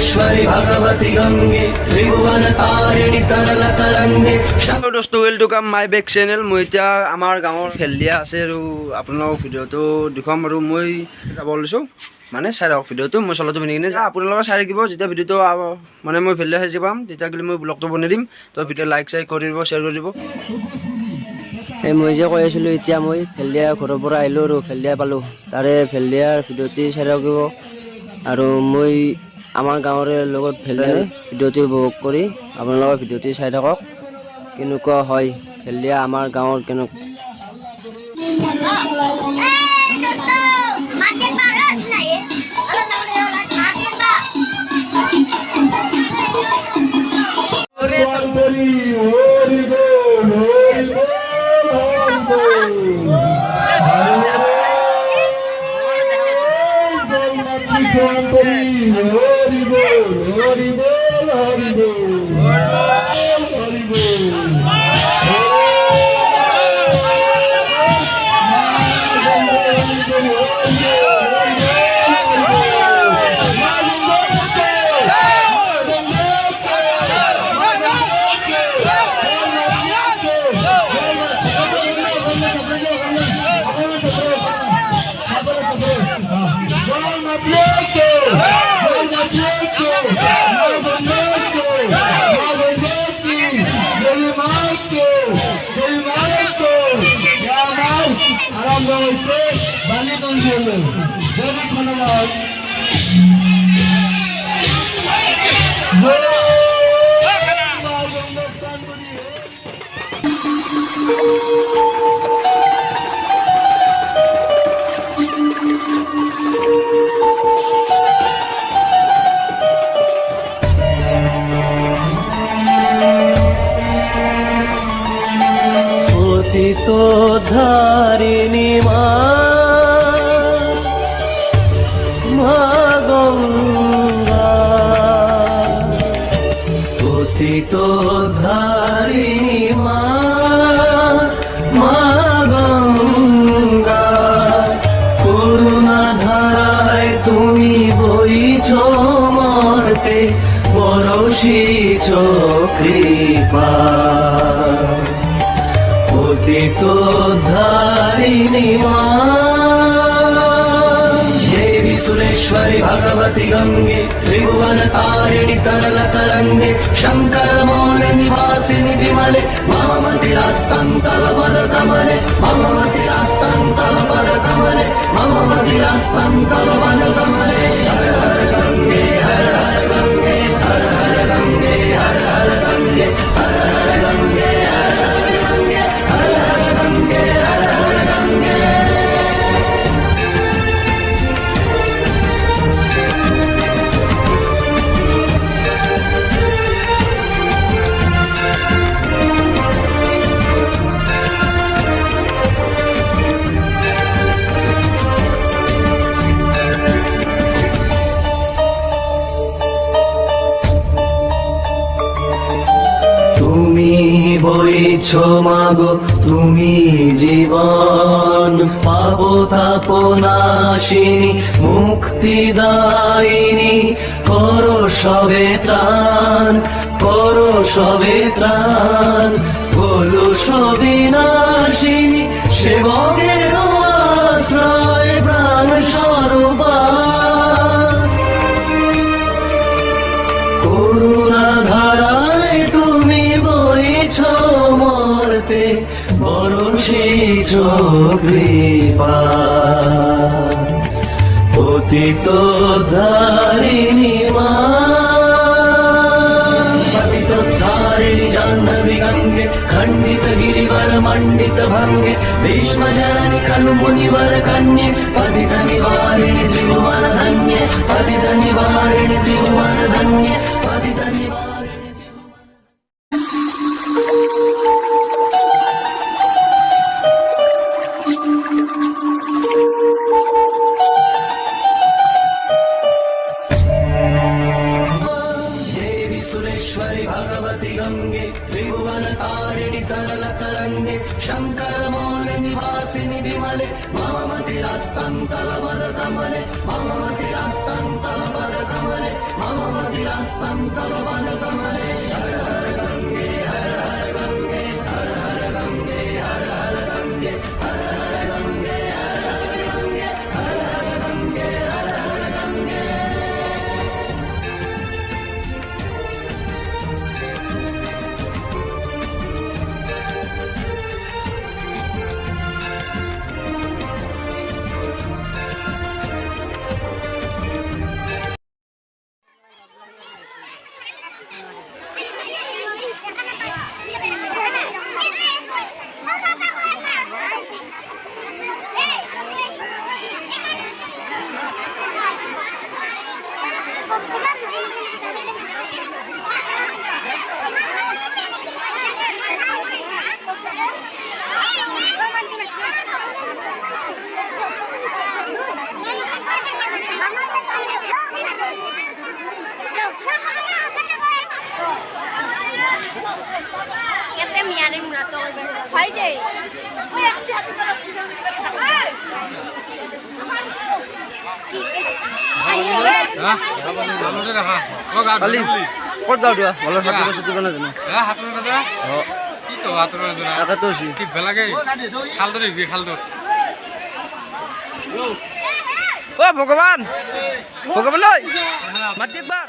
त्रिपुरेश्वरि भगवति गंगे त्रिभुवन तारिणी तरल तरंगे। দোস্ত ওয়েলকাম মাই বেক চেনেল। মই এতিয়া আমাৰ গাঁৱৰ খেলিয়া আছে আৰু আপোনালোকক ভিডিঅ'টো দেখুৱাম আৰু মই যাব লৈছোঁ মানে চাই ৰাখক ভিডিঅ'টো। মই চলাটো পিন্ধি কিনে যা আপোনালোকে চাই থাকিব। যেতিয়া ভিডিঅ'টো মানে মই ভেলিয়া সাজি পাম তেতিয়া গ'লে মই ব্লগটো বনাই দিম। তো ভিডিঅ' লাইক চাইক কৰি দিব, শ্বেয়াৰ কৰি দিব। এই মই যে কৈ আছিলোঁ এতিয়া মই ভেলিয়া ঘৰৰ পৰা আহিলোঁ আৰু ভেলিয়া পালোঁ। তাৰে ভেলিয়াৰ ভিডিঅ'টি চাই থাকিব আৰু মই আমাৰ গাঁৱৰে লগত ভেলিয়াৰ ভিডিঅ'টি উপভোগ কৰি আপোনালোকৰ ভিডিঅ'টি চাই থাকক। কেনেকুৱা হয় ভেলিয়া আমাৰ গাঁৱৰ কেনেকুৱা তো ধারিণী মা গঙ্গা পতিত ধারিণী মা গঙ্গা করুণা ধারায় তুমি বইছ মর্তে বরশিছ কৃপা পতিত ধারিণী মা देवी सुरेश्वरि भगवति गंगे त्रिभुवन तारिणी तरल तरंगे शंकर मौन निवासिनि विमले मम मतिरास्तं तव पद कमले मम मतिरास्तं तव पद कमले मम मतिरास्तं तव पद कमले। हर हर गंगे हर हर गंगे हर हर गंगे हर हर गंगे हर हर गंगे हर हर गंगे हर हर गंगे हर हर गंगे। তুমি বইছ মাগো তুমি জীবন পাবো তাপনাশিনী মুক্তিদায়িনী করো সবে ত্রাণ করো সবে ত্রাণ বলো সবিনাশিনী সেবকের আশ্রয় প্রাণ স্বরূপা করুণা ধারায় তুমি বইছ মর্তে বরশিছ কৃপা পতিত ধারিণী মা পতিত ধারিণী জাহ্নবী গঙ্গে खंडित गिरिवर मंडित भंगे भीष्म जननी खलु मुनिवर कन्ये पतित निवारिणि त्रिभुवन धन्ये पतित निवारिणि त्रिभुवन धन्ये पतित निवारिणि देवी सुरेश्वरि भगवति गंगे त्रिभुवन तारिणी तरल तरंगे शंकर मौन निवासिनि विमले मम मतिरास्तं तव पद कमले मम मतिरास्तं तव पद कमले मम मति मन्दिरास्तं तव पदकमले हर हर गङ्गे हर हर गङ्गे हर हर गङ्गे हर हर गङ्गे हर हर गङ्गे हर हर गङ्गे हर हर गङ्गे हर हर गङ्गे Kita miarin murato. Hai deh. কালি ক'ত যাওঁ দিয়া ভালো সাঁতুৰিব চুটিব নাজানো তাকেতো হৈছে অ ভগৱান ভগৱান ঐ মাতি একবাৰ